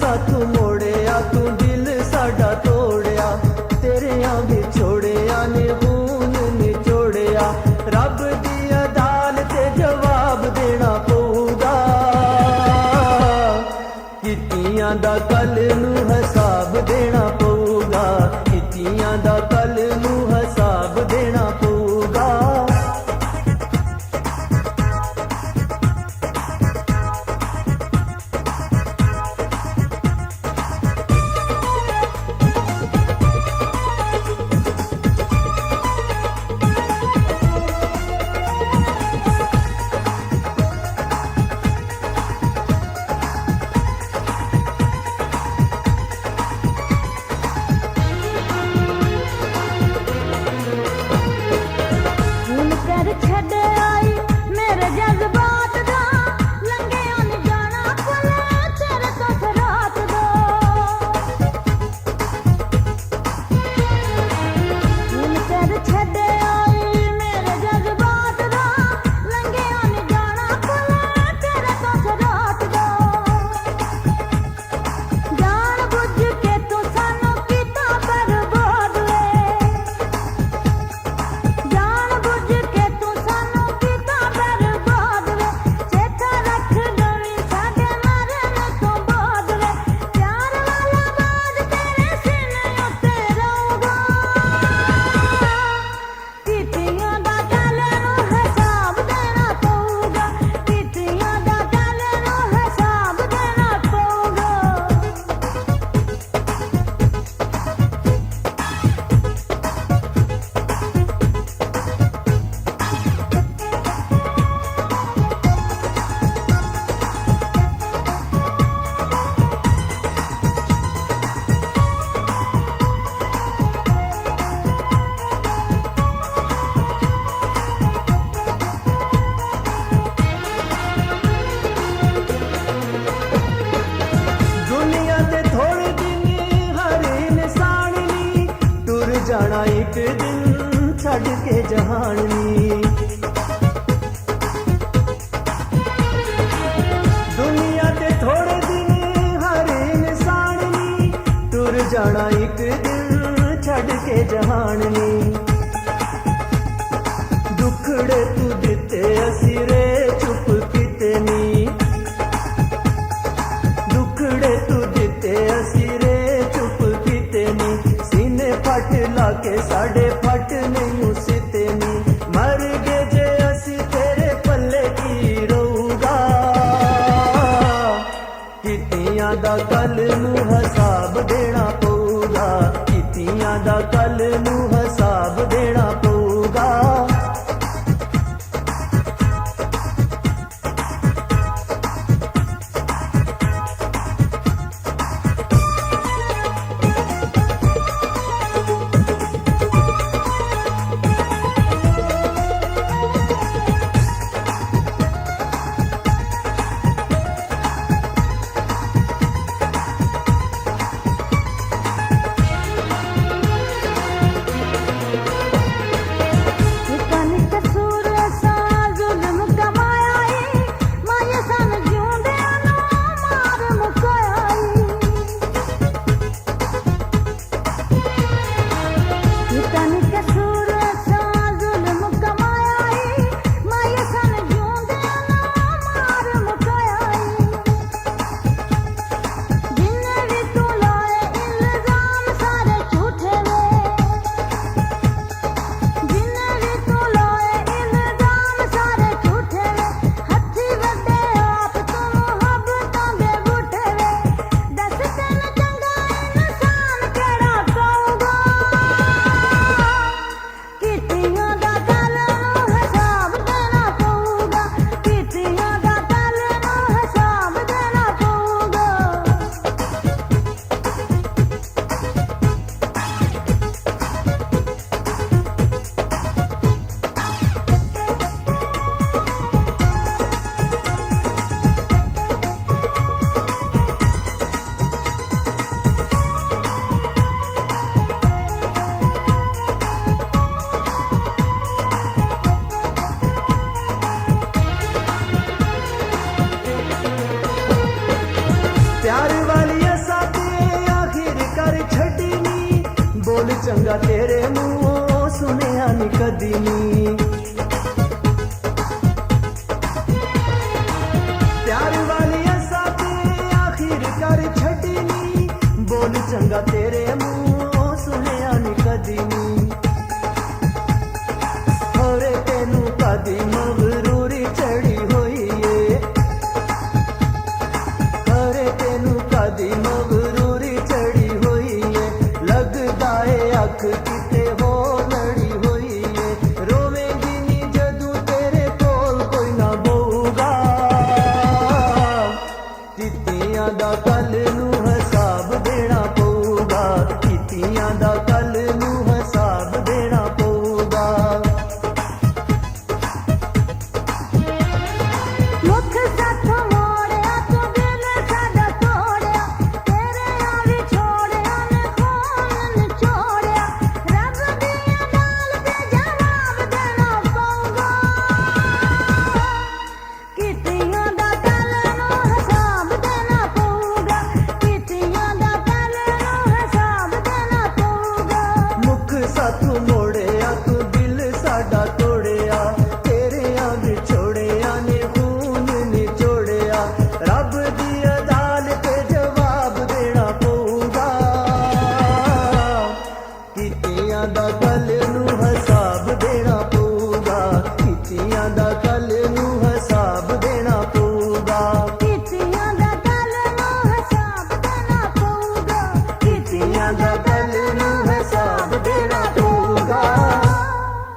साथू मोड़िया तू दिल साडा तोड़िया, तेरिया विछोड़िया ने खून निचोड़िया। रब दी अदालत जवाब देना पऊगा, कीतियां दा कल नू हिसाब देना पऊगा, कीतियां दा कल नू हिसाब देना पऊगा। जाना एक दिन छड़ के जहानी, दुनिया ते थोड़े दिन हर इंसान नी, टुर जाना एक दिन छड़ के जहानी। दुखड़े तू दिते असीरे चुप किते नी, दुखड़े तू दिते असीरे चुप किते नी। सीने फट लाके साढ़े फट नहीं सिते नी, मर गए जे असी तेरे पल्ले की रहूगा, कीतियां दा कल नू हिसाब देना पऊगा, कीतियां दा कल नू हिसाब देना पऊगा। ਚੰਗਾ ਤੇਰੇ ਮੂੰਹੋਂ ਸੁਣਿਆ ਨੀ ਕਦੀ ਨੀ। प्यार वाली असा ते आखिर कर छड़ी नी, बोल चंगा तेरे मुंहों सुनिया नी कदी नी। होरे तेनू कदी मगरूरी चढ़ी होई है, होरे तेनू कदी मगरूरी चढ़ी होई है। लगदा है अख किते हो लड़ी होई है, रोवेंगी नी जदू तेरे कोल कोई ना बोगा। ਕੀਤੀਆਂ ਦਾ ਕੱਲ ਨੂੰ ਹਿਸਾਬ ਦੇਣਾ ਪਊਗਾ, ਕੀਤੀਆਂ ਦਾ ਕੱਲ ਨੂੰ ਹਿਸਾਬ ਦੇਣਾ ਪਊਗਾ। ਮੁੱਖ ਸਾਥੋਂ ਮੋੜਿਆ ਤੂੰ ਦਿਲ ਸਾਡਾ ਤੋੜਿਆ, ਤੇਰੇ ਆ ਵੀ ਛੋੜਿਆ ਨੇ ਖੂਨ ਨਿਚੋੜਿਆ। ਰੱਬ ਦੀਆਂ ਨਾਲ ਤੇ ਜਵਾਬ ਦੇਣਾ ਪਊਗਾ, ਕੀਤੀਆਂ ਦਾ ਕੱਲ ਨੂੰ ਹਿਸਾਬ ਦੇਣਾ ਪਊਗਾ, ਕੀਤੀਆਂ ਦਾ ਕੱਲ ਨੂੰ ਹਿਸਾਬ ਦੇਣਾ ਪਊਗਾ। ਮੁੱਖ ਸਾਥੋਂ ਮੋੜਿਆ ਤੂੰ ਦਿਲ ਸਾਡਾ ਤੋੜਿਆ, ਤੇਰਿਆਂ ਵਿਛੋੜਿਆ ਨੇ ਖੂਨ ਨਿਚੋੜਿਆ। ਰੱਬ ਦੀ ਅਦਾਲਤ ਤੇ ਜਵਾਬ ਦੇਣਾ ਪਊਗਾ, ਕੀਤੀਆਂ ਦਾ ਕੱਲ ਨੂੰ ਹਿਸਾਬ ਦੇਣਾ ਪਊਗਾ, ਕੀਤੀਆਂ ਦਾ ਕੱਲ ਨੂੰ ਹਿਸਾਬ ਦੇਣਾ ਪਊਗਾ। ਕੀਤੀਆਂ ਦਾ ਕੱਲ ਨੂੰ ਹਿਸਾਬ ਦੇਣਾ ਪਊਗਾ, ਕੀਤੀਆਂ ਦਾ